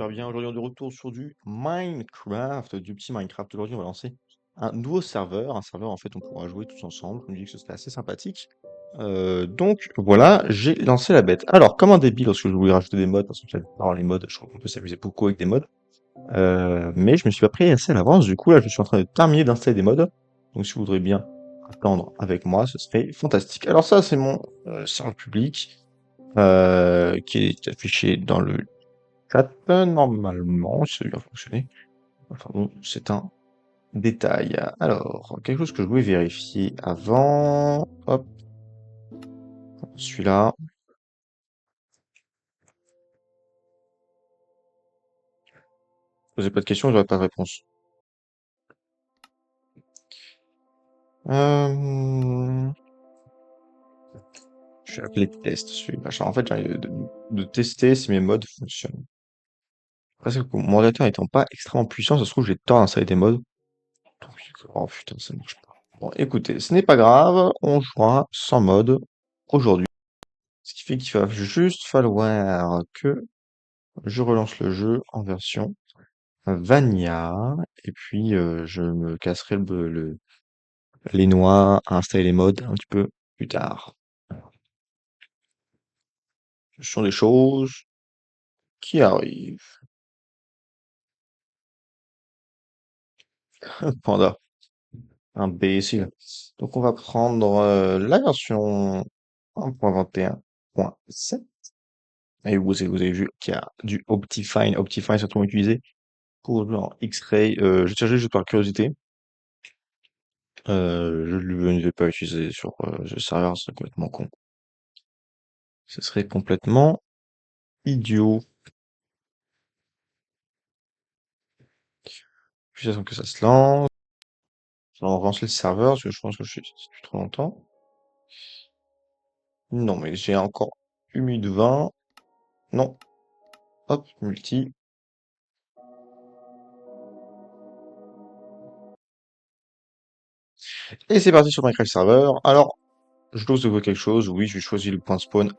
Super bien, aujourd'hui on est de retour sur du Minecraft, du petit Minecraft. Aujourd'hui on va lancer un nouveau serveur, un serveur en fait on pourra jouer tous ensemble, je me dis que ce serait assez sympathique. Donc voilà, j'ai lancé la bête. Alors comme un débile lorsque je voulais rajouter des mods, parce que j'adore les mods, je crois qu'on peut s'amuser beaucoup avec des mods, mais je me suis pas pris assez à l'avance, du coup là je suis en train de terminer d'installer des mods, donc si vous voudrez bien attendre avec moi, ce serait fantastique. Alors ça c'est mon serveur public, qui est affiché dans le chat, normalement, ça a bien fonctionné. Enfin bon, c'est un détail. Alors, quelque chose que je voulais vérifier avant. Hop, celui-là. Posez pas de questions, j'aurai pas de réponse. Euh... Je vais appeler test celui-là. En fait, j'ai envie de tester si mes mods fonctionnent. Parce que mon ordinateur étant pas extrêmement puissant, ça se trouve, j'ai tort d'installer des mods. Donc, oh putain, ça marche pas. Bon, écoutez, ce n'est pas grave, on jouera sans mode aujourd'hui. Ce qui fait qu'il va juste falloir que je relance le jeu en version Vanilla, et puis je me casserai les noix à installer les mods un petit peu plus tard. Ce sont des choses qui arrivent. Panda, imbécile. Donc on va prendre la version 1.21.7. Et vous avez vu qu'il y a du Optifine. Optifine, c'est surtout utilisé pour jouer en X-Ray. Je cherchais juste par curiosité. Je ne vais pas utiliser sur ce serveur, c'est complètement con. Ce serait complètement idiot. Puis j'attends que ça se lance. On va lancer le serveur, parce que je pense que je suis depuis trop longtemps. Non, mais j'ai encore humide 20. Non. Hop, multi. Et c'est parti sur Minecraft serveur. Alors, je dois vous quelque chose. Oui, j'ai choisi le point spawn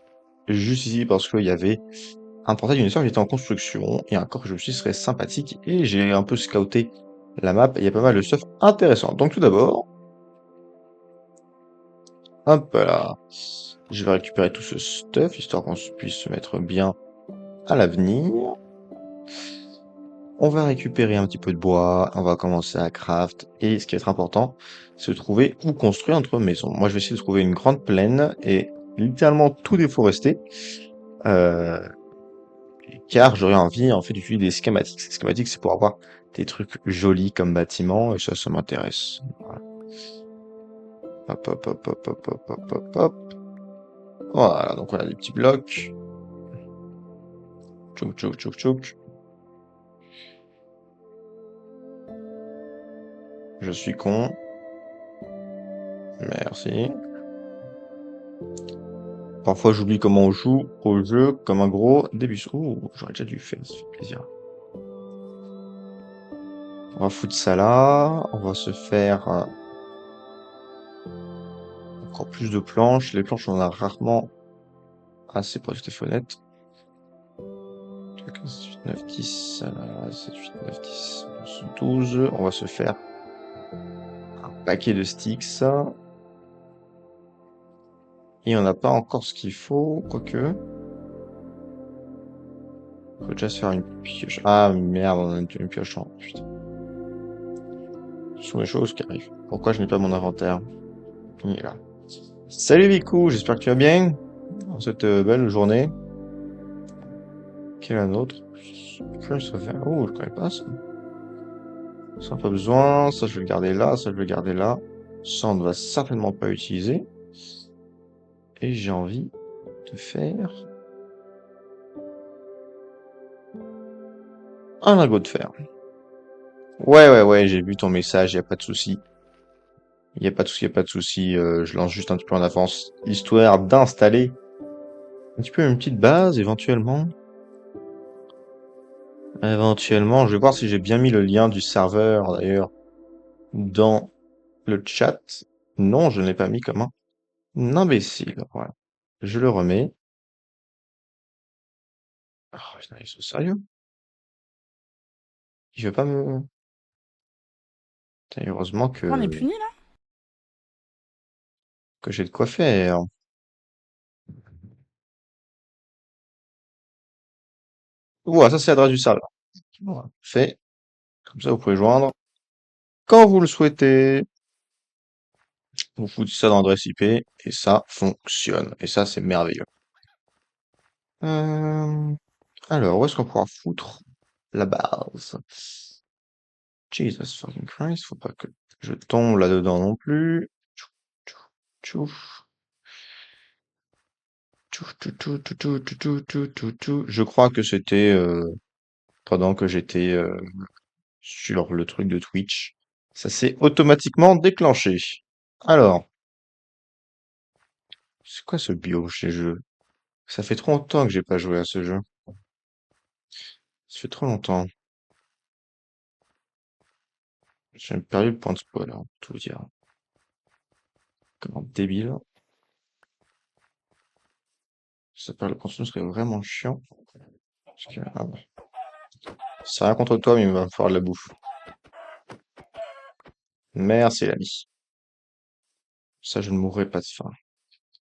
juste ici parce qu'il y avait un portail d'une histoire qui était en construction et un corps que je me suis dit serait sympathique et j'ai un peu scouté la map et il y a pas mal de stuff intéressant. Donc tout d'abord, hop là, je vais récupérer tout ce stuff histoire qu'on puisse se mettre bien à l'avenir. On va récupérer un petit peu de bois, on va commencer à craft et ce qui va être important, c'est de trouver où construire notre maison. Moi je vais essayer de trouver une grande plaine et littéralement tout déforester. Euh, Car j'aurais envie en fait d'utiliser des schématiques. Ces schématiques, c'est pour avoir des trucs jolis comme bâtiments, et ça m'intéresse. Voilà. Hop, hop, hop, hop, hop, hop, hop, hop, hop. Voilà, donc on a des petits blocs. Tchouk, tchouk, tchouk, tchouk. Je suis con. Merci. Parfois j'oublie comment on joue au jeu comme un gros début. Ouh, j'aurais déjà dû faire, ça fait plaisir. On va foutre ça là. On va se faire encore plus de planches. Les planches, on en a rarement assez pour être tout à fait honnête. 15, 8, 9, 10, 7, 8, 9, 10, 11, 12. On va se faire un paquet de sticks. Et on n'a pas encore ce qu'il faut, quoique. On peut déjà se faire une pioche. Ah merde, on a une pioche en. Putain. Ce sont les choses qui arrivent. Pourquoi je n'ai pas mon inventaire? Il est là. Salut Vico, j'espère que tu vas bien dans cette belle journée. Quelle est la nôtre? Que ça fait? Oh, je connais pas ça. Ça, pas besoin. Ça, je vais le garder là. Ça, je vais le garder là. Ça, on ne va certainement pas utiliser. Et j'ai envie de faire un lingot de fer. Ouais, ouais, ouais, j'ai vu ton message, y a pas de souci. Y a pas de souci, y a pas de souci. Je lance juste un petit peu en avance, histoire d'installer un petit peu une petite base, éventuellement. Éventuellement, je vais voir si j'ai bien mis le lien du serveur, d'ailleurs, dans le chat. Non, je ne l'ai pas mis comme un imbécile. Voilà. Je le remets. Oh, putain, ils sont sérieux? Il veut pas me... Putain, heureusement Pourquoi on est puni là? que j'ai de quoi faire. Ouah, ça c'est l'adresse du serveur. Voilà. Fait. Comme ça, vous pouvez joindre quand vous le souhaitez. Vous foutez ça dans l'adresse IP et ça fonctionne. Et ça, c'est merveilleux. Euh, Alors, où est-ce qu'on pourra foutre la base? Jesus fucking Christ, faut pas que je tombe là-dedans non plus. Tchouf, tchouf, tchouf, tchouf, tchouf, tchouf, tchouf, tchouf, tchouf, tchouf, tchouf. Je crois que c'était pendant que j'étais sur le truc de Twitch. Ça s'est automatiquement déclenché. Alors, c'est quoi ce bio chez jeu? Ça fait trop longtemps que j'ai pas joué à ce jeu. Ça fait trop longtemps. J'ai perdu le point de spawn, là, pour tout vous dire. Comment débile. Ça perd le contenu serait vraiment chiant. Parce que, ah ouais. C'est rien contre toi, mais il va me falloir de la bouffe. Merci, l'ami. Ça, je ne mourrai pas de faim.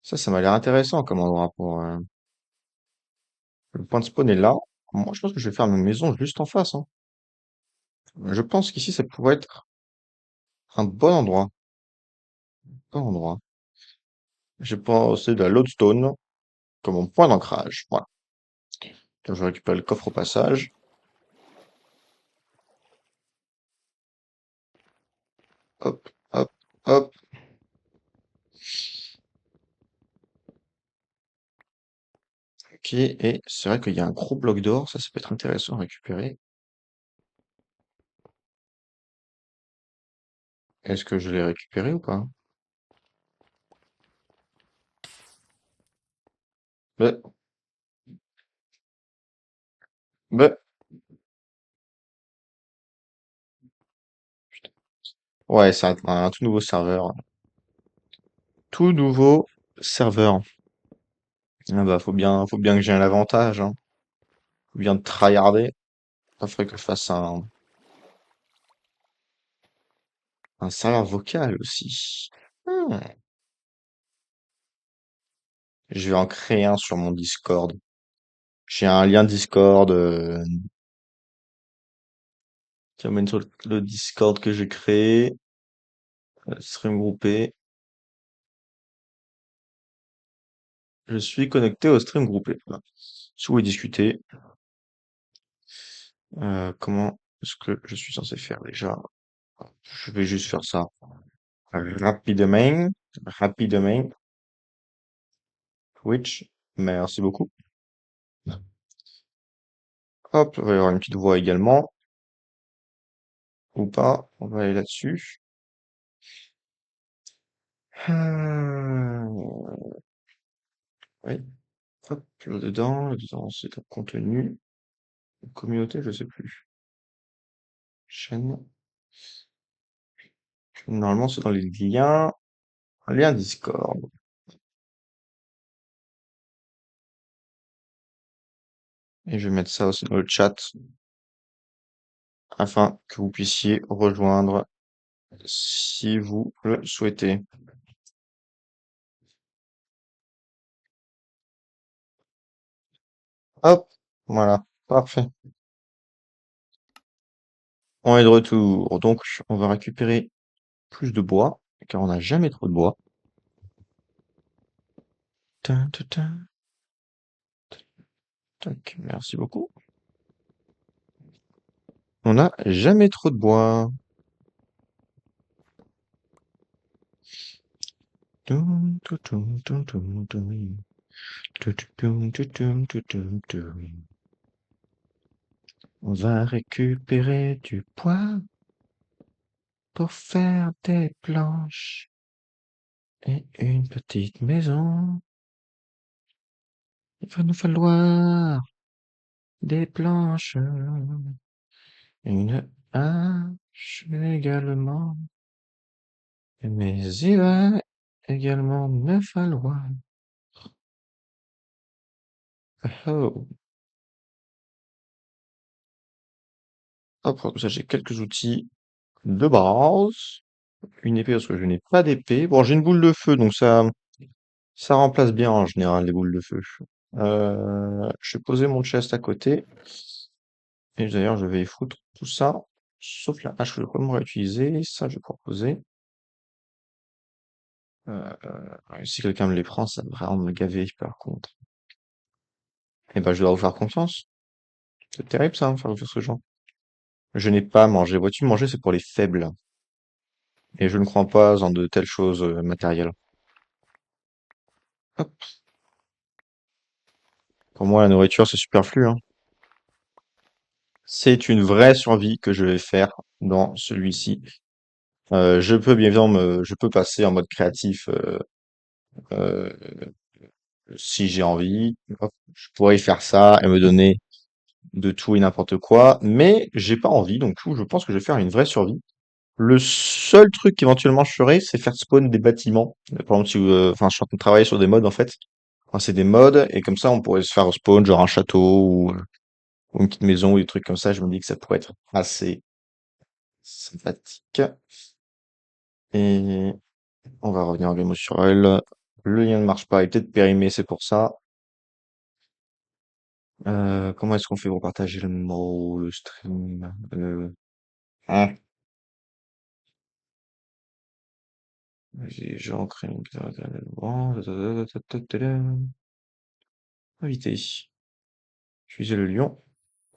Ça m'a l'air intéressant comme endroit pour... Le point de spawn est là. Moi, je pense que je vais faire ma maison juste en face, hein. Je pense qu'ici, ça pourrait être un bon endroit. Bon endroit. J'ai pensé de la lodestone comme mon point d'ancrage. Voilà. Donc, je récupère le coffre au passage. Hop, hop, hop. Ok, et c'est vrai qu'il y a un gros bloc d'or. Ça peut être intéressant à récupérer. Est-ce que je l'ai récupéré ou pas? Mais, mais, ouais, c'est un tout nouveau serveur. Tout nouveau serveur. Ah bah, faut bien que j'ai un avantage, hein. Faut bien tryharder. Ça ferait que je fasse un serveur vocal aussi. Hmm. Je vais en créer un sur mon Discord. J'ai un lien Discord qui emmène sur le Discord que j'ai créé. Stream groupé. Je suis connecté au stream groupé. Voilà. Si vous voulez discuter, comment est-ce que je suis censé faire déjà? Je vais juste faire ça rapidement. Rapidement. Twitch. Merci beaucoup. Hop, il va y avoir une petite voix également. Ou pas. On va aller là-dessus. Oui. Hop, là-dedans, c'est un contenu. Communauté, je sais plus. Chaîne. Normalement, c'est dans les liens. Un lien Discord. Et je vais mettre ça aussi dans le chat afin que vous puissiez rejoindre si vous le souhaitez. Hop, voilà, parfait. On est de retour. Donc, on va récupérer plus de bois, car on n'a jamais trop de bois. Tin, tin, tin. Tac, merci beaucoup. On n'a jamais trop de bois. Toum, toum, toum, toum, toum, toum. Toum, toum, toum, toum, toum, toum, toum. On va récupérer du bois pour faire des planches et une petite maison. Il va nous falloir des planches, une hache également. Mais il va également me falloir. Oh, Hop, comme ça j'ai quelques outils de base. Une épée parce que je n'ai pas d'épée. Bon, j'ai une boule de feu, donc ça remplace bien en général les boules de feu. Je vais poser mon chest à côté. Et d'ailleurs, je vais y foutre tout ça, sauf la hache que je vais pas me réutiliser. Ça, je vais proposer. Ouais, si quelqu'un me les prend, ça va vraiment me gaver par contre. Eh ben, je dois vous faire confiance. C'est terrible ça, faire confiance aux gens. Je n'ai pas mangé. Vois-tu, manger, c'est pour les faibles. Et je ne crois pas en de telles choses matérielles. Hop. Pour moi, la nourriture, c'est superflu, hein. C'est une vraie survie que je vais faire dans celui-ci. Je peux bien évidemment je peux passer en mode créatif euh, si j'ai envie. Hop, je pourrais faire ça et me donner de tout et n'importe quoi, mais j'ai pas envie, donc du coup, je pense que je vais faire une vraie survie. Le seul truc qu'éventuellement je ferais, c'est faire spawn des bâtiments. Par exemple, si, enfin, je suis en train de travailler sur des mods en fait. Enfin, c'est des mods et comme ça, on pourrait se faire spawn genre un château ou une petite maison ou des trucs comme ça. Je me dis que ça pourrait être assez sympathique. Et on va revenir en Game of Thrones. Le lien ne marche pas, il est peut-être périmé, c'est pour ça. Comment est-ce qu'on fait pour partager le mot, le stream? Hein, j'ai créé une invité. Utiliser le lion.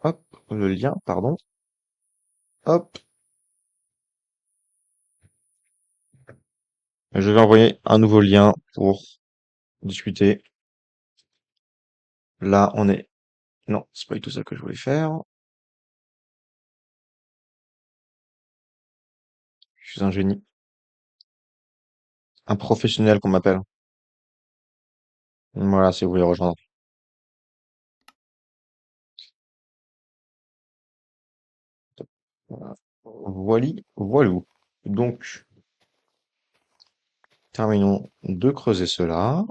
Hop, le lien, pardon. Hop. Je vais envoyer un nouveau lien pour discuter. Là, on est. Non, c'est pas du tout ça que je voulais faire. Je suis un génie. Un professionnel qu'on m'appelle. Voilà, si vous voulez rejoindre. Voilà. Voili, voilou. Donc, terminons de creuser cela.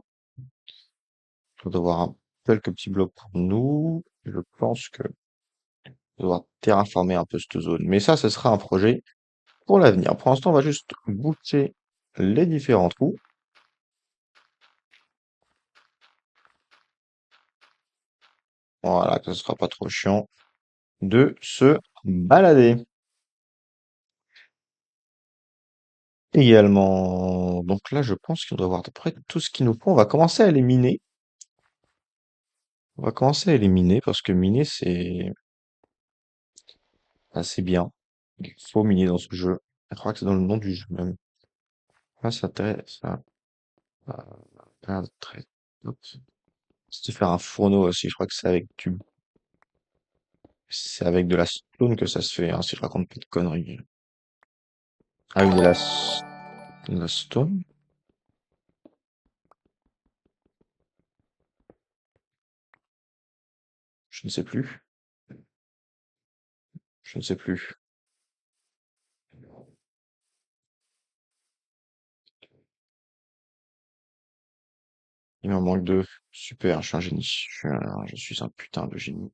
On doit avoir quelques petits blocs pour nous. Je pense que on va devoir terraformer un peu cette zone. Mais ça, ce sera un projet pour l'avenir. Pour l'instant, on va juste boucher les différents trous. Voilà, que ce sera pas trop chiant de se balader. Également, donc là, je pense qu'on doit avoir à peu près tout ce qu'il nous faut. On va commencer à les miner. On va commencer à les miner parce que miner, c'est assez bien. Il faut miner dans ce jeu. Je crois que c'est dans le nom du jeu même. Ah, ça a l'air d'être très top. C'est de faire un fourneau aussi. Je crois que c'est avec de la stone que ça se fait, hein, si je raconte pas de conneries. Avec de la stone? Je ne sais plus. Je ne sais plus. Il m'en manque deux. Super, je suis un génie. Je suis un putain de génie.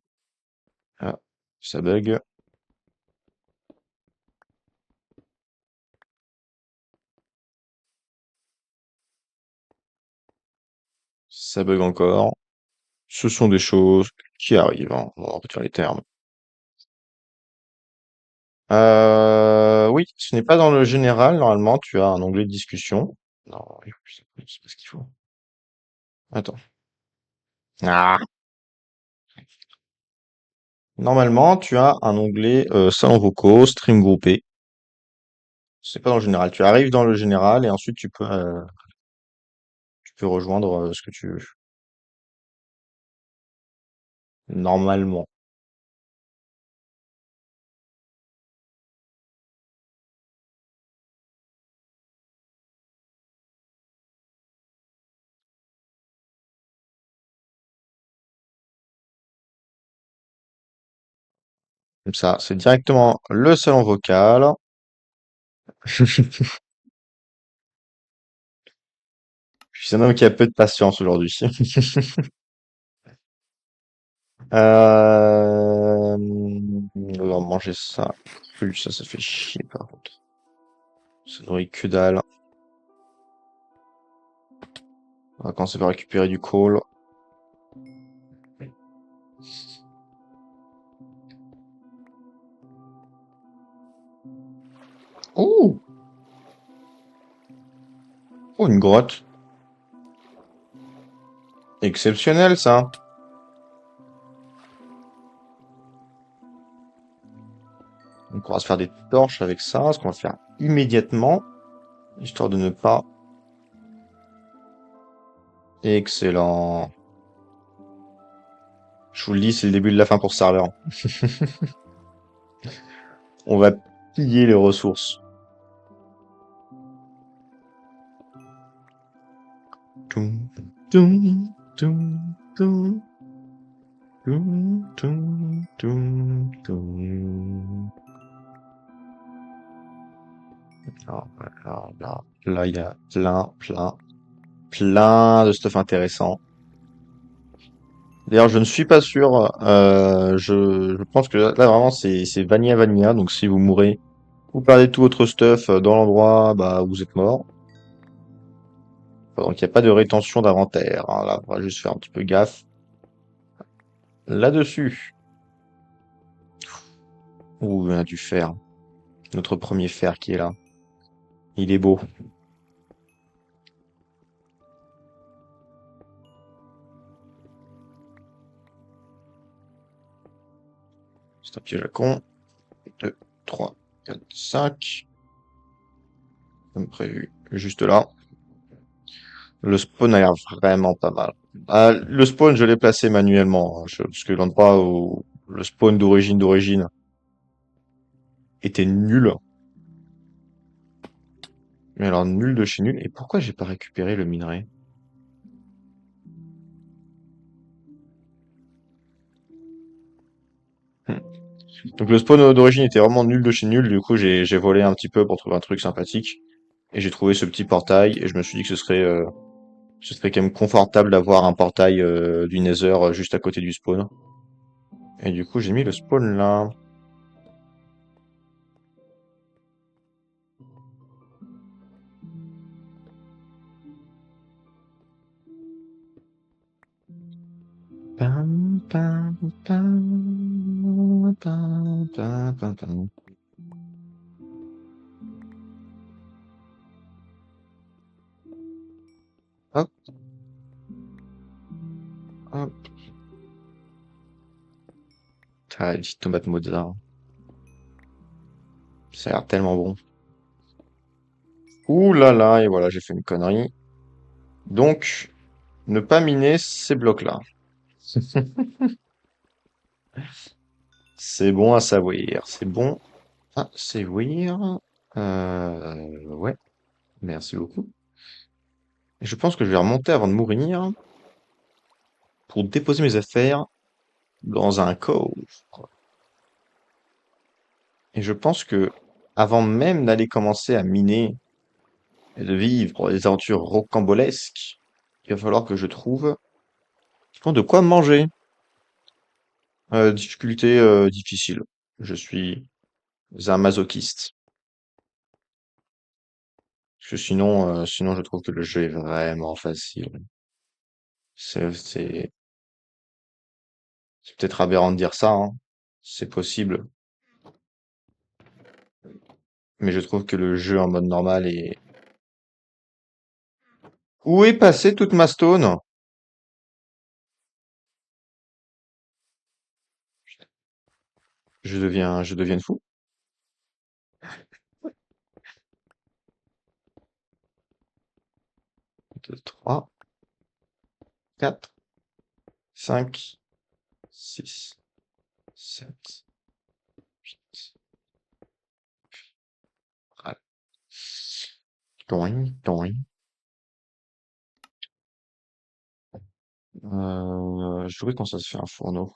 Ah, ça bug. Ça bug encore. Ce sont des choses qui arrivent, hein. On va retenir les termes. Oui, ce n'est pas dans le général. Normalement, tu as un onglet de discussion. Non, c'est pas ce qu'il faut. Attends. Ah. Normalement, tu as un onglet salon vocaux, stream groupé. C'est pas dans le général. Tu arrives dans le général et ensuite tu peux rejoindre ce que tu veux. Normalement. Comme ça, c'est directement le salon vocal. Je suis un homme qui a peu de patience aujourd'hui. devoir manger ça cru, ça fait chier par contre. Ça nourrit que dalle. On va commencer par récupérer du coal. Oh! Oh, une grotte. Exceptionnel ça. Donc on va se faire des torches avec ça, ce qu'on va faire immédiatement, histoire de ne pas... Excellent. Je vous le dis, c'est le début de la fin pour ce serveur. On va piller les ressources. Toum, toum, toum, toum, toum, toum, toum, toum. Là, il y a plein de stuff intéressant. D'ailleurs, je ne suis pas sûr. Je pense que là, vraiment, c'est vanilla vanilla. Donc, si vous mourrez, vous perdez tout votre stuff dans l'endroit, bah, vous êtes mort. Donc, il n'y a pas de rétention d'inventaire, hein. Là, on va juste faire un petit peu gaffe là-dessus. Ouh, on a du fer. Notre premier fer qui est là. Il est beau. C'est un piège à con. 2, 3, 4, 5. Comme prévu. Juste là. Le spawn a l'air vraiment pas mal. Ah, le spawn, je l'ai placé manuellement, hein, parce que l'endroit où le spawn d'origine était nul. Mais alors nul de chez nul. Et pourquoi j'ai pas récupéré le minerai? Hmm. Donc le spawn d'origine était vraiment nul de chez nul. Du coup, j'ai volé un petit peu pour trouver un truc sympathique. Et j'ai trouvé ce petit portail. Et je me suis dit que ce serait quand même confortable d'avoir un portail du Nether juste à côté du spawn. Et du coup, j'ai mis le spawn là. Pam, pam, pam, pam, pam, pam, pam. Hop, hop. Ah, les petites tomates Mozart. Ça a l'air tellement bon. Ouh là là, et voilà, j'ai fait une connerie. Donc, ne pas miner ces blocs-là. C'est bon à savoir. C'est bon à savoir. Ouais, merci beaucoup. Et je pense que je vais remonter avant de mourir pour déposer mes affaires dans un coffre. Et je pense que avant même d'aller commencer à miner et de vivre des aventures rocambolesques, il va falloir que je trouve de quoi manger. Difficulté difficile. Je suis un masochiste. Parce que sinon je trouve que le jeu est vraiment facile. C'est c'est peut-être aberrant de dire ça, hein. C'est possible. Mais je trouve que le jeu en mode normal est... Où est passée toute ma stone? Je deviens fou. 2, 3, 4, 5, 6, 7, 8. Toing, toing. Je devrais quand ça se fait un fourneau.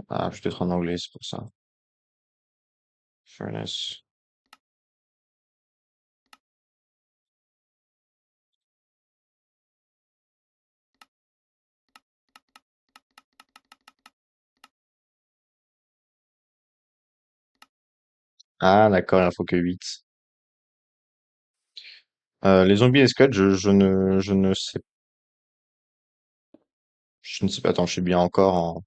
Ah, je suis peut-être en anglais, c'est pour ça. Furnace. Ah, d'accord, il en faut que 8. Les zombies et les squelettes, je ne sais pas, attends, je suis bien encore en,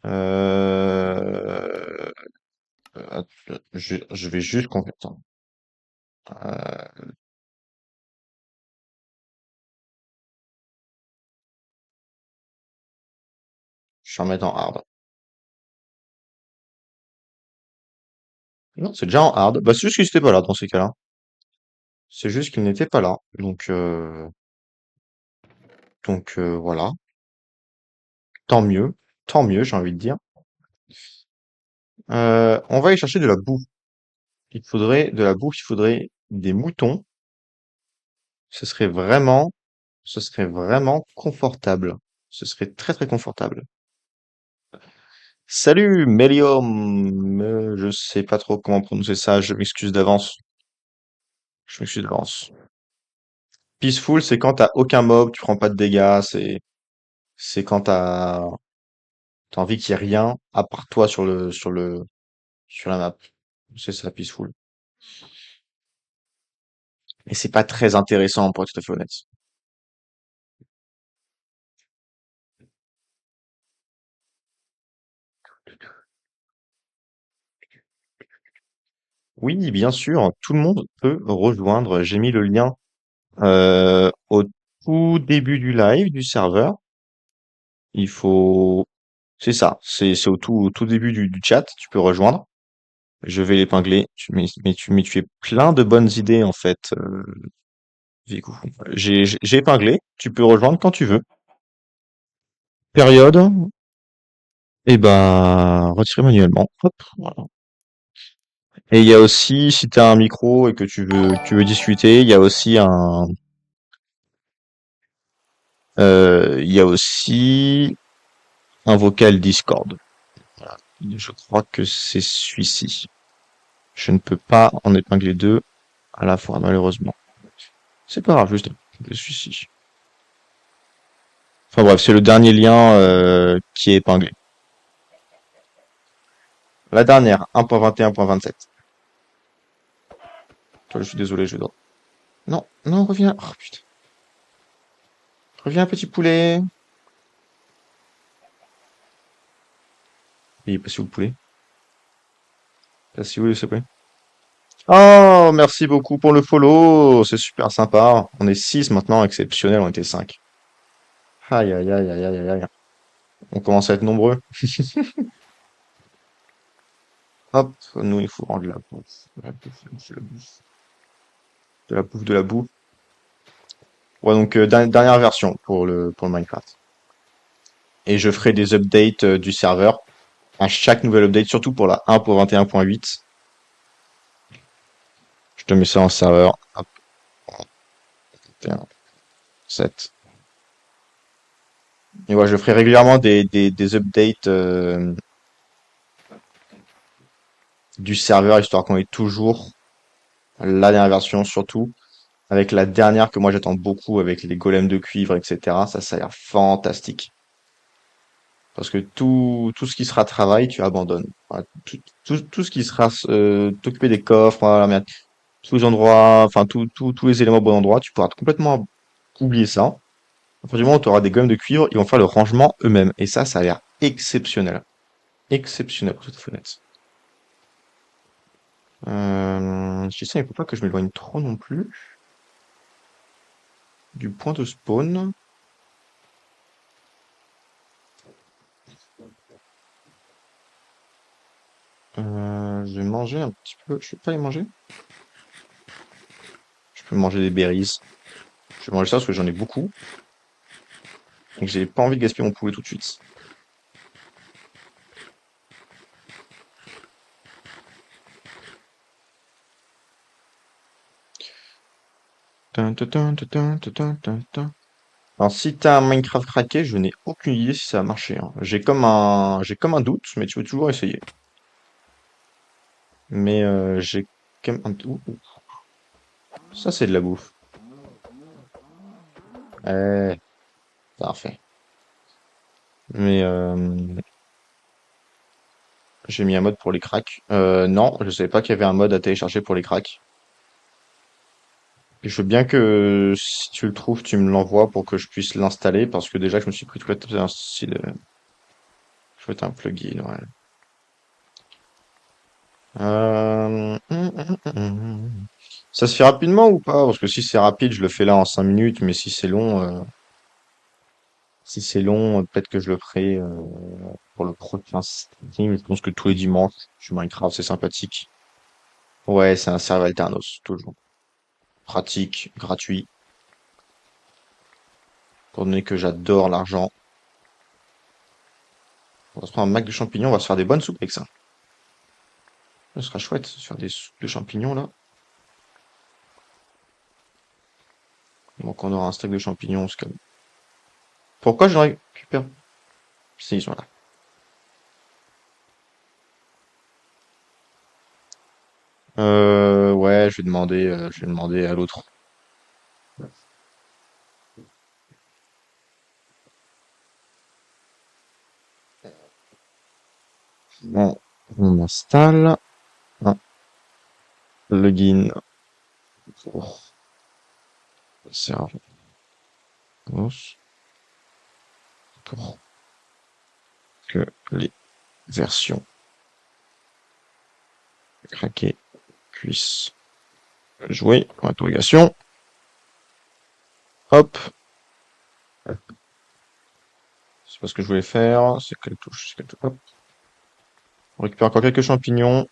euh, je vais juste attends. Euh, je vais en mettre en hard. Non, c'est déjà en hard. Bah, c'est juste qu'il n'était pas là dans ces cas-là. C'est juste qu'il n'était pas là. Donc, voilà. Tant mieux. Tant mieux, j'ai envie de dire. On va aller chercher de la boue. Il faudrait de la boue, il faudrait des moutons. Ce serait vraiment, ce serait vraiment confortable. Ce serait très très confortable. Salut, Melium. Je sais pas trop comment prononcer ça. Je m'excuse d'avance. Je m'excuse d'avance. Peaceful, c'est quand t'as aucun mob, tu prends pas de dégâts. C'est quand t'as envie qu'il y ait rien à part toi sur la map. C'est ça, Peaceful. Et c'est pas très intéressant pour être tout à fait honnête. Oui, bien sûr, tout le monde peut rejoindre. J'ai mis le lien au tout début du live du serveur. Il faut, c'est ça, c'est au tout début du chat. Tu peux rejoindre. Je vais l'épingler. Mais tu es plein de bonnes idées en fait, Vigo. J'ai épinglé. Tu peux rejoindre quand tu veux. Période. Et ben, retirer manuellement. Hop, voilà. Et il y a aussi, si tu as un micro et que tu veux discuter, il y a aussi un vocal Discord. Voilà. Je crois que c'est celui-ci. Je ne peux pas en épingler deux à la fois, malheureusement. C'est pas grave, juste celui-ci. Enfin bref, c'est le dernier lien qui est épinglé. La dernière, 1.21.27. Toi, je suis désolé, je dois. Non, non, reviens. Oh putain. Reviens, petit poulet. Il est passé où le poulet? Passé où, s'il te plaît? Oh, merci beaucoup pour le follow. C'est super sympa. On est 6 maintenant, exceptionnel, on était 5. Aïe, aïe, aïe, aïe, aïe, aïe. On commence à être nombreux. Hop, nous, il faut rendre la bouffe. De la bouffe, de la bouffe. De la bouffe, de la bouffe. Ouais, donc, dernière version pour le Minecraft. Et je ferai des updates du serveur à chaque nouvelle update, surtout pour la 1.21.8. Je te mets ça en serveur. Hop, 7. Et ouais, je ferai régulièrement des updates du serveur, histoire qu'on ait toujours la dernière version, surtout. Avec la dernière que moi j'attends beaucoup, avec les golems de cuivre, etc. Ça a l'air fantastique. Parce que tout ce qui sera travail, tu abandonnes. Voilà, tout ce qui sera t'occuper des coffres, voilà, merde, tous les endroits, enfin tous les éléments au bon endroit, tu pourras complètement oublier ça. À partir du moment où tu auras des golems de cuivre, ils vont faire le rangement eux-mêmes. Et ça a l'air exceptionnel. Exceptionnel, pour être tout à fait honnête. Je dis ça, il faut pas que je m'éloigne trop non plus du point de spawn. Je vais manger un petit peu. Je peux pas les manger? Je peux manger des berries. Je vais manger ça parce que j'en ai beaucoup. Et que j'ai pas envie de gaspiller mon poulet tout de suite. Tin, tin, tin, tin, tin, tin, tin, tin. Alors, si t'as un Minecraft craqué, je n'ai aucune idée si ça va marcher, hein. J'ai comme un doute, mais tu peux toujours essayer. Mais j'ai quand même un doute. Ça, c'est de la bouffe. Eh, parfait. Mais J'ai mis un mode pour les cracks. Non, je savais pas qu'il y avait un mode à télécharger pour les cracks. Et je veux bien que si tu le trouves, tu me l'envoies pour que je puisse l'installer parce que déjà je me suis pris toute la tête d'un style. Je vais être un plugin, ouais. Ça se fait rapidement ou pas? Parce que si c'est rapide, je le fais là en 5 minutes, mais si c'est long, peut-être que je le ferai pour le prochain stream. Je pense que tous les dimanches, sur Minecraft, c'est sympathique. Ouais, c'est un serveur Alternos, toujours. Pratique, gratuit, étant donné que j'adore l'argent. On va se prendre un mac de champignons, on va se faire des bonnes soupes avec ça. Ce sera chouette, se faire des soupes de champignons là. Donc on aura un steak de champignons, c'est comme... Pourquoi je récupère? Si, ils sont là. Ouais, je vais demander à l'autre. Bon, on installe un plugin pour Servos pour que les versions craquées puissent jouer. Point d'interrogation. Hop. C'est pas ce que je voulais faire. C'est quelle touche? C'est quelle touche? Hop. On récupère encore quelques champignons.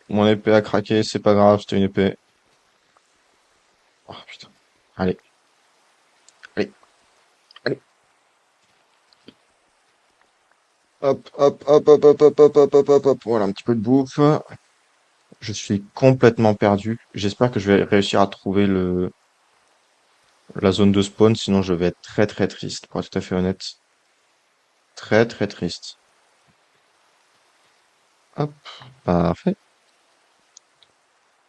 Mon épée a craqué, c'est pas grave, c'était une épée. Oh putain. Allez, allez, allez. Hop, hop, hop, hop, hop, hop, hop, hop, hop, hop, hop. Voilà, un petit peu de bouffe. Je suis complètement perdu. J'espère que je vais réussir à trouver la zone de spawn, sinon je vais être très très triste, pour être tout à fait honnête. Très très triste. Hop, parfait.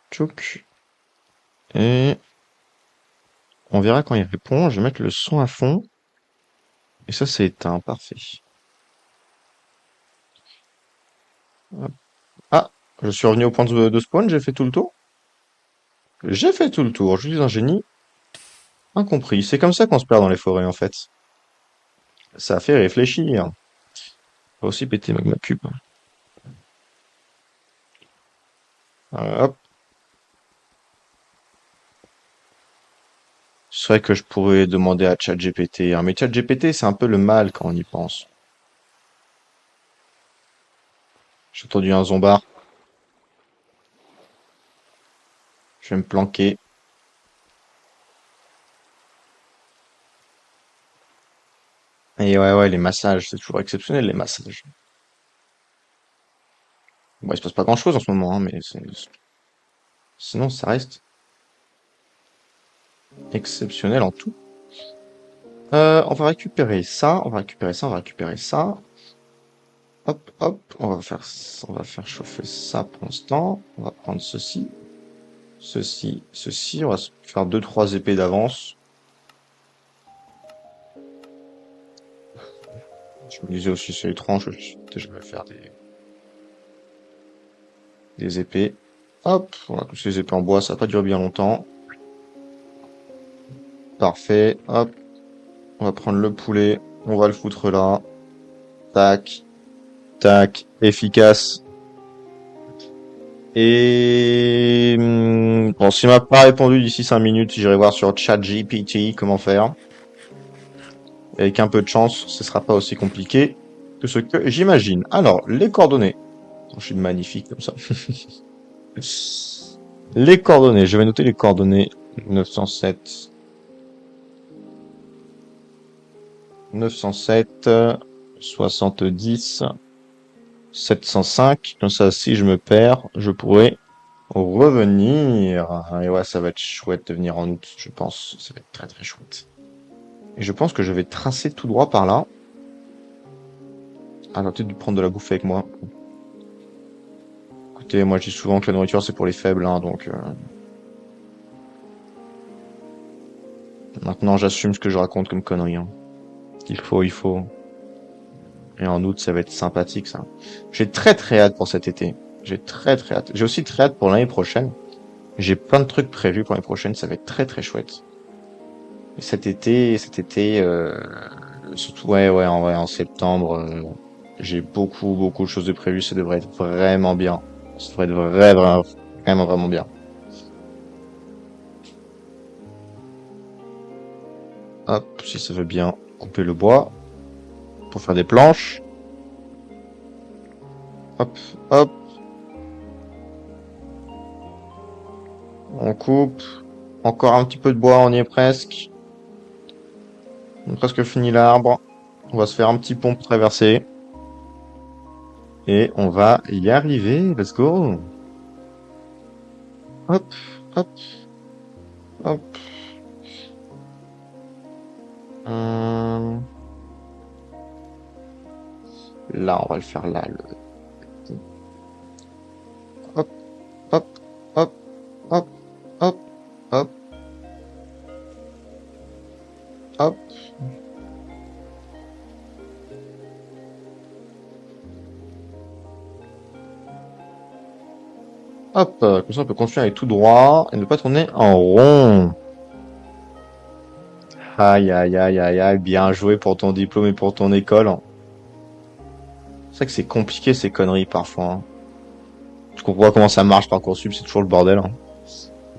Tchouk. Et on verra quand il répond. Je vais mettre le son à fond. Et ça, c'est éteint. Parfait. Hop. Ah, je suis revenu au point de spawn. J'ai fait tout le tour. J'ai fait tout le tour. Je suis un génie incompris. C'est comme ça qu'on se perd dans les forêts, en fait. Ça fait réfléchir. Faut aussi péter Magma Cube. Hop. C'est vrai que je pourrais demander à ChatGPT, hein, mais ChatGPT, c'est un peu le mal quand on y pense. J'ai entendu un zombard. Je vais me planquer. Et ouais, ouais, les massages, c'est toujours exceptionnel, les massages. Bon, il se passe pas grand-chose en ce moment, hein, mais sinon, ça reste exceptionnel en tout. On va récupérer ça, on va récupérer ça, on va récupérer ça. Hop, hop, on va faire chauffer ça pour l'instant. On va prendre ceci, ceci, ceci. On va se faire deux, trois épées d'avance. Je me disais aussi, c'est étrange, je vais faire des épées. Hop, voilà, tous ces épées en bois, ça va pas durer bien longtemps. Parfait, hop, on va prendre le poulet, on va le foutre là. Tac, tac, efficace. Et bon, s'il m'a pas répondu d'ici 5 minutes, j'irai voir sur ChatGPT comment faire. Et avec un peu de chance, ce sera pas aussi compliqué que ce que j'imagine. Alors, les coordonnées. Je suis magnifique comme ça. Les coordonnées, je vais noter les coordonnées. 907, 907, 70, 705. Comme ça, si je me perds, je pourrais revenir. Et ouais, ça va être chouette de venir en août, je pense. Ça va être très très chouette. Et je pense que je vais tracer tout droit par là. Ah, j'aurais peut-être dû prendre de la bouffe avec moi. Écoutez, moi je dis souvent que la nourriture c'est pour les faibles, hein, donc Maintenant, j'assume ce que je raconte comme connerie, hein. Il faut. Et en août, ça va être sympathique, ça. J'ai très très hâte pour cet été. J'ai très très hâte. J'ai aussi très hâte pour l'année prochaine. J'ai plein de trucs prévus pour l'année prochaine. Ça va être très très chouette. Et cet été, surtout ouais, en vrai, en septembre, j'ai beaucoup de choses de prévues. Ça devrait être vraiment bien. Ça devrait être vraiment bien. Hop, si ça veut bien couper le bois pour faire des planches. Hop, hop, on coupe. Encore un petit peu de bois, on y est presque. On a presque fini l'arbre. On va se faire un petit pont pour traverser. Et on va y arriver. Let's go. Hop, hop, hop. Hum, Là, on va le faire là. Hop, hop, hop, hop, hop, hop, hop, hop. Comme ça, on peut continuer à aller tout droit et ne pas tourner en rond. Aïe, aïe, aïe, aïe, aïe. Bien joué pour ton diplôme et pour ton école. C'est vrai que c'est compliqué ces conneries parfois, hein. Je comprends pas comment ça marche Parcoursup, c'est toujours le bordel, hein.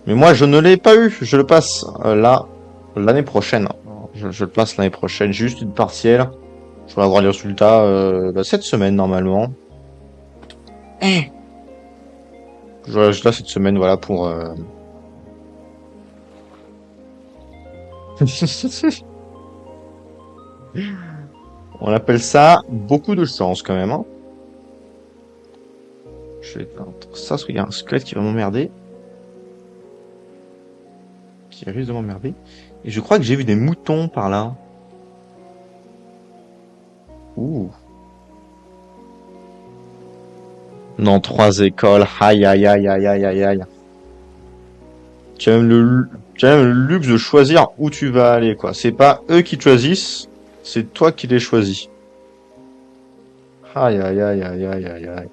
Mais moi, je ne l'ai pas eu. Je le passe là l'année prochaine. Je le passe l'année prochaine. Juste une partielle. Je vais avoir les résultats cette semaine normalement. Eh. Je reste là cette semaine, voilà pour. On appelle ça beaucoup de chance quand même, hein. Je vais entre ça, parce qu'il y a un squelette qui va m'emmerder, qui risque de m'emmerder. Et je crois que j'ai vu des moutons par là. Ouh. Non, trois écoles. Aïe, aïe, aïe, aïe, aïe, aïe, aïe. Tu as même le luxe de choisir où tu vas aller, quoi. C'est pas eux qui te choisissent, c'est toi qui les choisis. Aïe, aïe, aïe, aïe, aïe, aïe, aïe.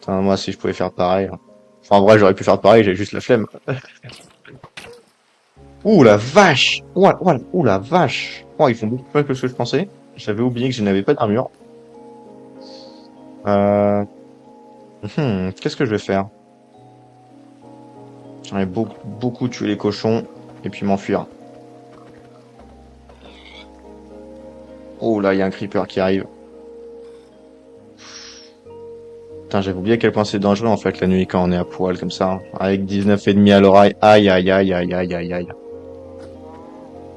Putain, moi, si je pouvais faire pareil, hein. Enfin, en vrai, j'aurais pu faire pareil, j'ai juste la flemme. Ouh, la vache! Ouh, ouh, ouh, la vache! Oh, ils font beaucoup plus mal que ce que je pensais. J'avais oublié que je n'avais pas d'armure. Euh... Qu'est-ce que je vais faire? J'aimerais beaucoup tuer les cochons et puis m'enfuir. Oh là, il y a un creeper qui arrive. Putain, j'avais oublié à quel point c'est dangereux en fait la nuit quand on est à poil comme ça, hein. Avec 19 et demi à l'oreille. Aïe aïe aïe aïe aïe aïe aïe.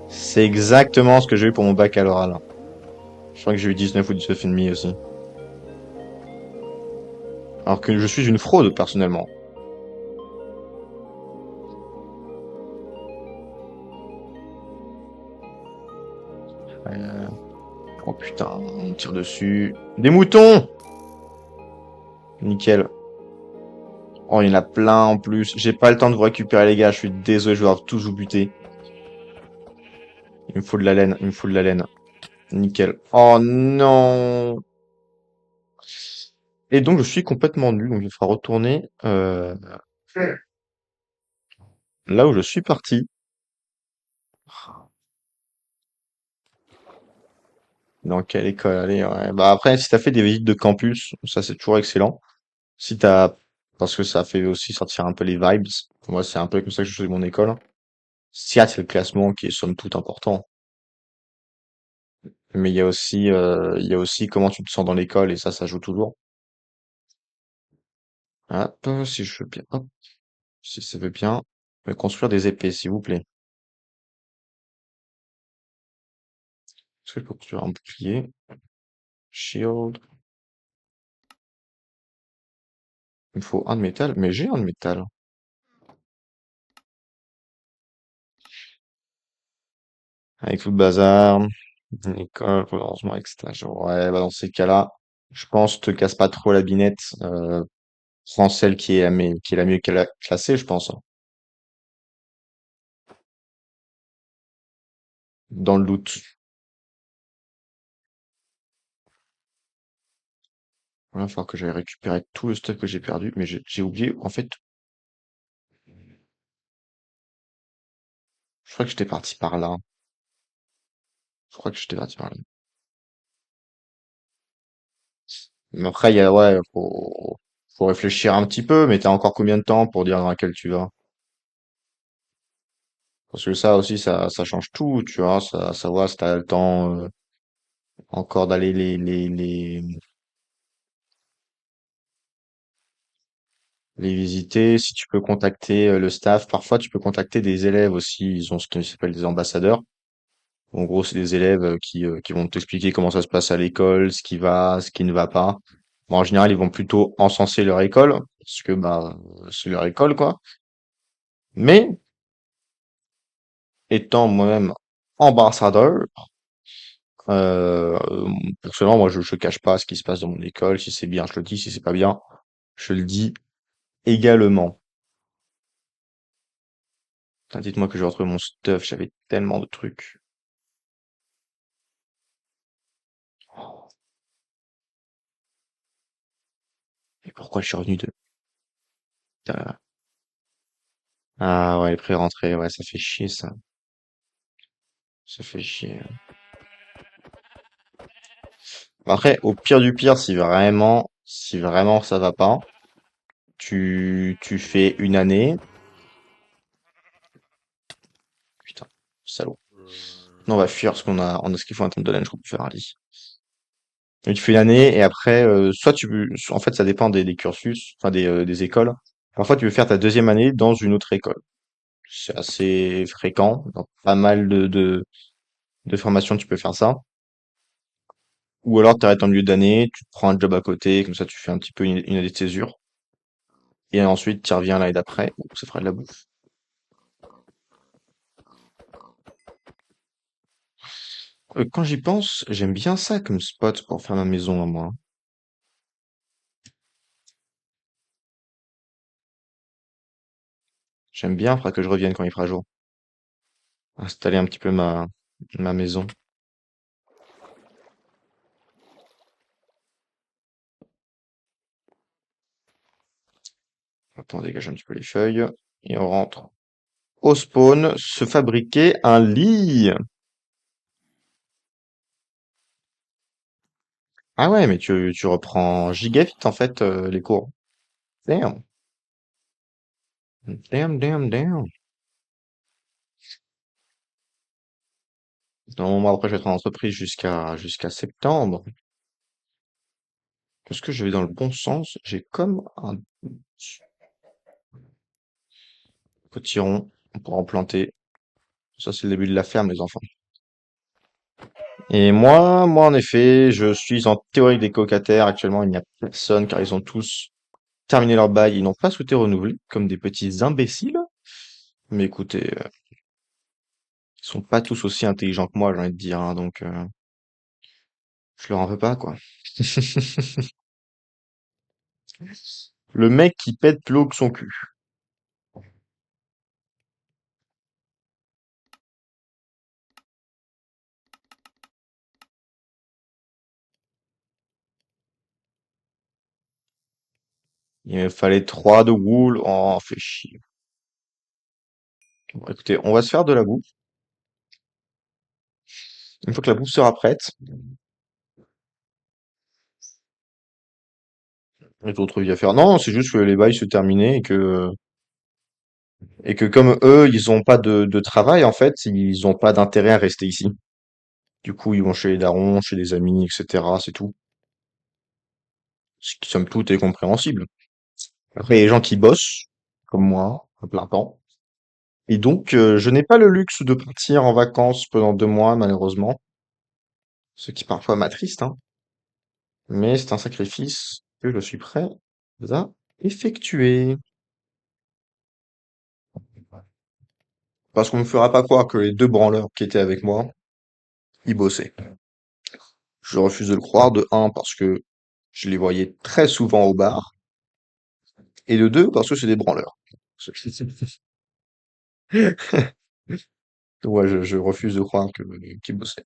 C'est exactement ce que j'ai eu pour mon bac à l'oral. Je crois que j'ai eu 19 ou 19 et demi aussi. Alors que je suis une fraude personnellement. Euh, Oh putain, on tire dessus. Des moutons! Nickel. Oh, il y en a plein en plus. J'ai pas le temps de vous récupérer les gars, je suis désolé, je vais devoir tous vous buter. Il me faut de la laine, il me faut de la laine. Nickel. Oh non! Et donc je suis complètement nul, donc il faudra retourner là où je suis parti. Dans quelle école aller? Ouais. Bah après, si t'as fait des visites de campus, ça c'est toujours excellent. Si t'as, parce que ça fait aussi sortir un peu les vibes. Moi, c'est un peu comme ça que je choisis mon école. Certes, c'est le classement qui est somme toute important, mais il y a aussi comment tu te sens dans l'école et ça joue toujours. Hop, si je veux bien, hop, si ça veut bien, me construire des épées, s'il vous plaît. Est-ce que je peux construire un bouclier? Shield. Il me faut un de métal, mais j'ai un de métal. Avec tout le bazar, école, heureusement, etc. Ouais, bah dans ces cas-là, je pense, te casse pas trop la binette. Prends celle qui est la mieux classée, je pense, hein. dans le doute. Voilà, il va falloir que j'aille récupérer tout le stuff que j'ai perdu, mais j'ai oublié, en fait, je crois que j'étais parti par là. Je crois que j'étais parti par là. Mais après, il y a, ouais, faut réfléchir un petit peu, mais t'as encore combien de temps pour dire dans laquelle tu vas? Parce que ça aussi, ça change tout, tu vois, ça, savoir si t'as le temps, encore d'aller les visiter, si tu peux contacter le staff. Parfois, tu peux contacter des élèves aussi, ils ont ce qui s'appelle des ambassadeurs. En gros, c'est des élèves qui vont t'expliquer comment ça se passe à l'école, ce qui va, ce qui ne va pas. Bon, en général, ils vont plutôt encenser leur école, parce que bah c'est leur école, quoi. Mais étant moi-même ambassadeur, euh, personnellement, moi, je cache pas ce qui se passe dans mon école. Si c'est bien, je le dis. Si c'est pas bien, je le dis également. Putain, dites-moi que je vais retrouver mon stuff. J'avais tellement de trucs. Oh, et pourquoi je suis revenu de... Putain. Ah ouais, les pré-rentrées, ouais, ça fait chier, ça. Ça fait chier. Après, au pire du pire, si vraiment ça va pas, tu fais une année. Putain, salaud. Non, on va fuir parce on a ce qu'il faut en termes de laine, je crois, pour faire un lit. Et tu fais une année et après, soit en fait, ça dépend des cursus, enfin des écoles. Parfois, tu peux faire ta deuxième année dans une autre école. C'est assez fréquent. Dans pas mal de formations, tu peux faire ça. Ou alors, tu arrêtes en milieu d'année, tu te prends un job à côté, comme ça, tu fais un petit peu une année de césure. Et ensuite, tu reviens l'année d'après. Ouh, ça fera de la bouffe. Quand j'y pense, j'aime bien ça comme spot pour faire ma maison à moi. J'aime bien, faudra que je revienne quand il fera jour. Installer un petit peu ma maison. Attends, on dégage un petit peu les feuilles. Et on rentre au spawn, se fabriquer un lit. Ah ouais, mais tu reprends giga vite en fait les cours. Damn. Damn, damn, damn. Non, moi après je vais être en entreprise jusqu'à septembre. Est-ce que je vais dans le bon sens? J'ai comme un petit rond. On pourra en planter. Ça c'est le début de la ferme, les enfants. Et moi en effet, je suis en théorie des colocataires. Actuellement, il n'y a personne car ils ont tous terminé leur bail. Ils n'ont pas souhaité renouveler, comme des petits imbéciles. Mais écoutez, ils sont pas tous aussi intelligents que moi, j'ai envie de dire, hein, donc je leur en veux pas, quoi. Le mec qui pète plus haut que son cul. Il me fallait 3 de wool. Oh, fait chier. Bon, écoutez, on va se faire de la bouffe. Une fois que la bouffe sera prête, il y a d'autres vies à faire. Non, c'est juste que les bails se terminaient et que comme eux, ils ont pas de travail, en fait, ils ont pas d'intérêt à rester ici. Du coup, ils vont chez les darons, chez les amis, etc. C'est tout. Ce qui, somme toute, est compréhensible. Après, il y a des gens qui bossent, comme moi, à plein temps. Et donc, je n'ai pas le luxe de partir en vacances pendant 2 mois, malheureusement. Ce qui parfois m'attriste, hein. Mais c'est un sacrifice que je suis prêt à effectuer. Parce qu'on ne me fera pas croire que les deux branleurs qui étaient avec moi, ils bossaient. Je refuse de le croire, de un, parce que je les voyais très souvent au bar, et de deux, parce que c'est des branleurs. Ouais, je refuse de croire qu'il bossait.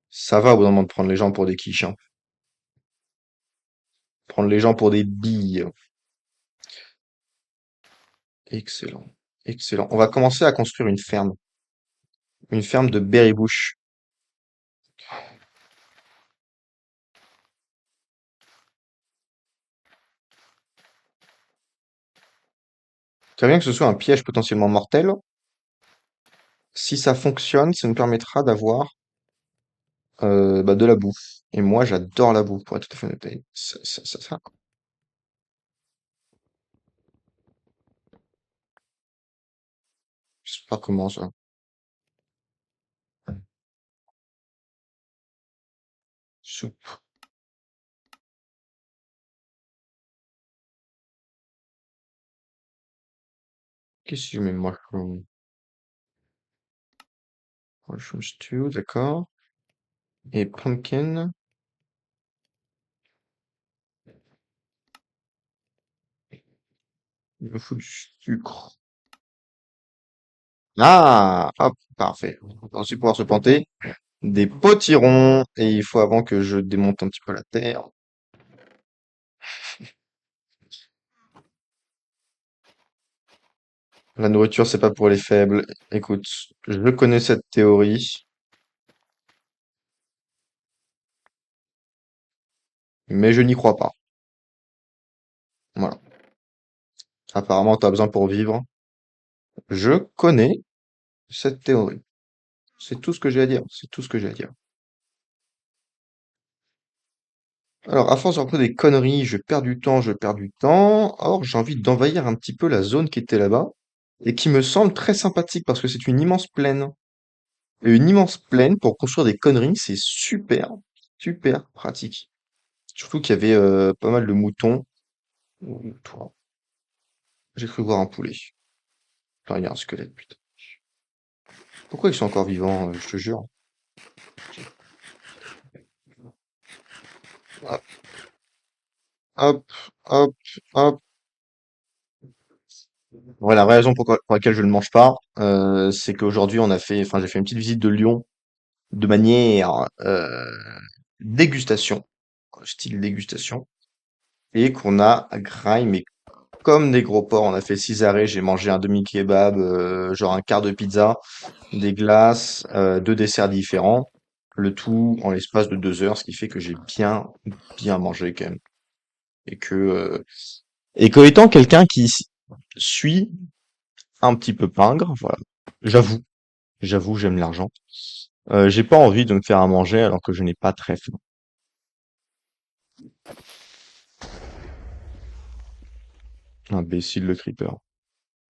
Ça va au bout d'un moment de prendre les gens pour des quiches, hein. Prendre les gens pour des billes. Excellent. Excellent. On va commencer à construire une ferme. Une ferme de berry-bush. Très bien que ce soit un piège potentiellement mortel. Si ça fonctionne, ça nous permettra d'avoir bah, de la bouffe. Et moi, j'adore la bouffe, pour être tout à fait honnête. Et je sais pas comment ça. Soupe. Qu'est-ce que je mets, mushroom? Mushroom stew, d'accord. Et pumpkin. Il me faut du sucre. Ah! Hop, parfait. On va ensuite pouvoir se planter des potirons. Et il faut avant que je démonte un petit peu la terre. La nourriture, c'est pas pour les faibles. Écoute, je connais cette théorie, mais je n'y crois pas. Voilà. Apparemment, t'as besoin pour vivre. Je connais cette théorie. C'est tout ce que j'ai à dire. C'est tout ce que j'ai à dire. Alors, à force de raconter des conneries, je perds du temps, je perds du temps. Or, j'ai envie d'envahir un petit peu la zone qui était là-bas et qui me semble très sympathique parce que c'est une immense plaine. Et une immense plaine pour construire des conneries, c'est super, super pratique. Surtout qu'il y avait pas mal de moutons. Toi, j'ai cru voir un poulet. Putain, il y a un squelette, putain. Pourquoi ils sont encore vivants, je te jure. Hop, hop, hop, hop. Ouais, la vraie raison pour laquelle je ne mange pas, c'est qu'aujourd'hui j'ai fait une petite visite de Lyon de manière dégustation, style dégustation, et qu'on a graille, mais comme des gros porcs. On a fait 6 arrêts, j'ai mangé un demi-kebab, genre un quart de pizza, des glaces, deux desserts différents, le tout en l'espace de 2 heures, ce qui fait que j'ai bien, bien mangé quand même. Et que étant quelqu'un qui suit un petit peu pingre, voilà, j'avoue, j'avoue, j'aime l'argent. J'ai pas envie de me faire à manger alors que je n'ai pas très faim. Imbécile le creeper.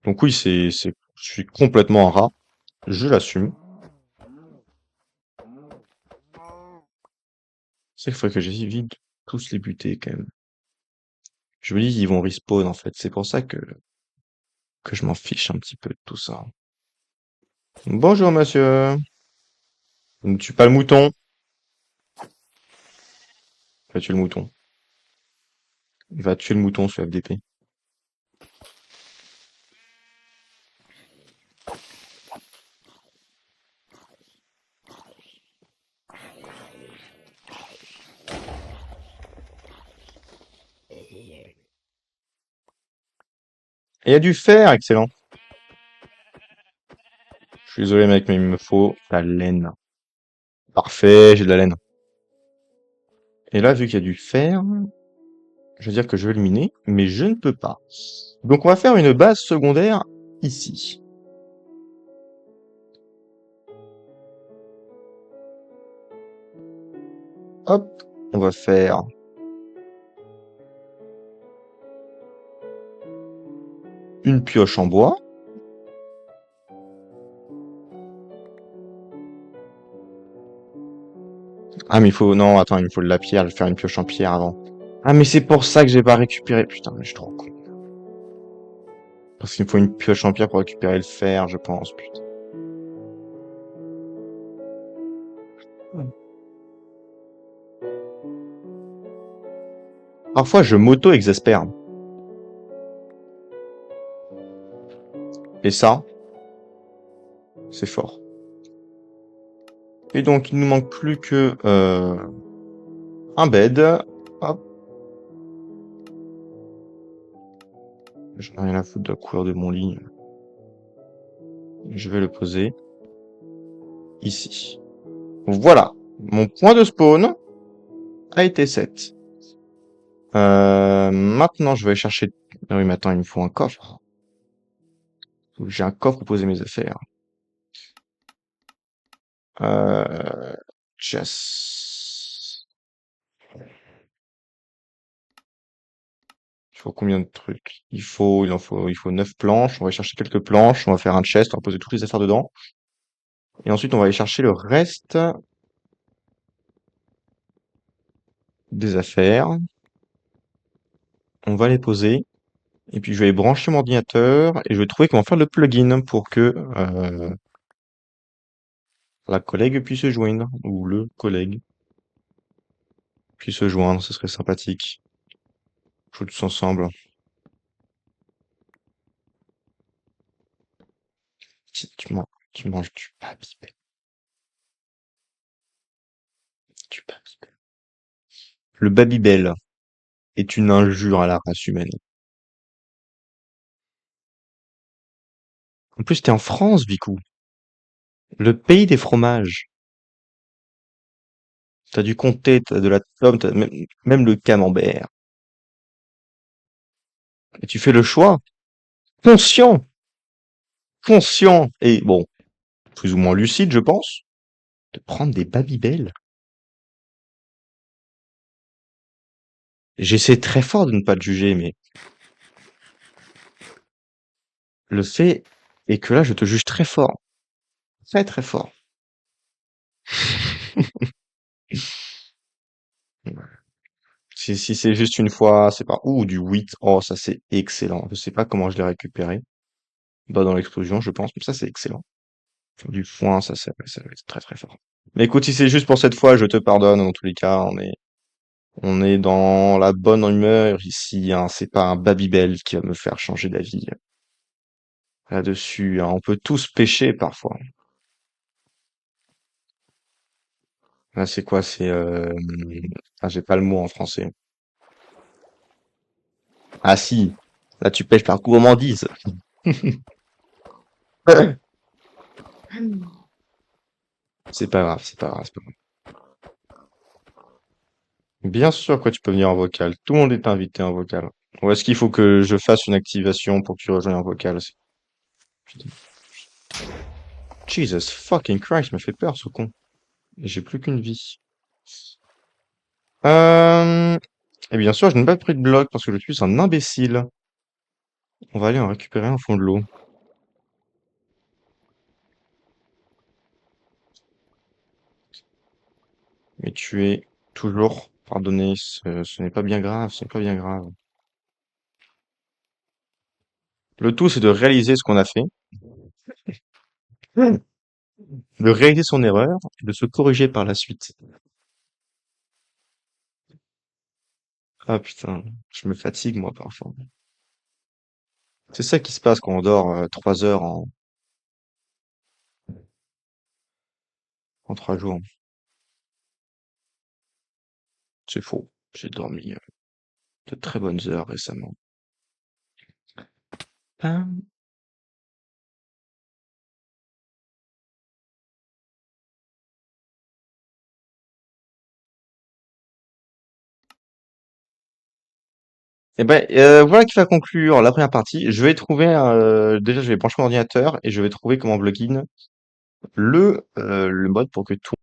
Donc oui, je suis complètement un rat. Je l'assume. C'est qu'il faudrait que j'évite de tous les buter quand même. Je me dis qu'ils vont respawn en fait. C'est pour ça que je m'en fiche un petit peu de tout ça. Bonjour monsieur. Ne tue pas le mouton. Il va tuer le mouton. Il va tuer le mouton sur FDP. Et il y a du fer, excellent. Je suis désolé mec, mais il me faut la laine. Parfait, j'ai de la laine. Et là, vu qu'il y a du fer, je veux dire que je vais le miner, mais je ne peux pas. Donc on va faire une base secondaire ici. Hop, on va faire une pioche en bois. Ah mais il faut... Non, attends, il me faut de la pierre, je vais faire une pioche en pierre avant. Ah mais c'est pour ça que j'ai pas récupéré. Putain, mais je suis trop con. Parce qu'il me faut une pioche en pierre pour récupérer le fer, je pense, putain. Parfois, je m'auto-exaspère. Et ça, C'est fort. Et donc, il nous manque plus que un bed. Hop, j'en ai rien à foutre de la couleur de mon lit. Je vais le poser ici. Voilà. Mon point de spawn a été set. Maintenant, je vais aller chercher... Ah oui, mais attends, il me faut un coffre. Faut que j'ai un coffre pour poser mes affaires. Euh... Chest. Il faut combien de trucs? Il faut 9 planches. On va chercher quelques planches. On va faire un chest. On va poser toutes les affaires dedans. Et ensuite, on va aller chercher le reste des affaires. On va les poser. Et puis, je vais aller brancher mon ordinateur. Et je vais trouver comment faire le plugin pour que la collègue puisse se joindre. Ou le collègue puisse se joindre. Ce serait sympathique. Jouer tous ensemble. Tu manges du Babybel. Du Babybel. Le Babybel est une injure à la race humaine. En plus, t'es en France, Vicou. Le pays des fromages. T'as du comté, t'as de la tome, t'as même le camembert. Et tu fais le choix, conscient, conscient, et bon, plus ou moins lucide, je pense, de prendre des Babybel. J'essaie très fort de ne pas te juger, mais le fait est que là, je te juge très fort. Très, très fort. Si c'est juste une fois, c'est pas... Ouh, du wheat. Oh, ça, c'est excellent. Je sais pas comment je l'ai récupéré. Bah, dans l'explosion, je pense. Mais ça, c'est excellent. Du foin, ça va être très, très fort. Mais écoute, si c'est juste pour cette fois, je te pardonne. Dans tous les cas, on est dans la bonne humeur ici, hein. C'est pas un Babybel qui va me faire changer d'avis là-dessus, hein. On peut tous pécher parfois. Là, c'est quoi? Ah, j'ai pas le mot en français. Ah si, là tu pêches par gourmandise. C'est pas grave, c'est pas grave, c'est pas grave. Bien sûr que tu peux venir en vocal. Tout le monde est invité en vocal. Ou est-ce qu'il faut que je fasse une activation pour que tu rejoignes en vocal aussi? Putain. Jesus fucking Christ, il m'a fait peur ce con. Et j'ai plus qu'une vie. Euh... Et bien sûr, je n'ai pas pris de bloc parce que je suis un imbécile. On va aller en récupérer un fond de l'eau. Mais tu es toujours pardonné. Ce n'est pas bien grave, ce n'est pas bien grave. Le tout, c'est de réaliser ce qu'on a fait, de réaliser son erreur, et de se corriger par la suite. Ah putain, je me fatigue moi parfois. C'est ça qui se passe quand on dort 3 heures en 3 jours. C'est faux. J'ai dormi de très bonnes heures récemment. Pam. Et ben voilà qui va conclure la première partie. Je vais trouver déjà je vais brancher mon ordinateur et je vais trouver comment plugin le mode pour que tout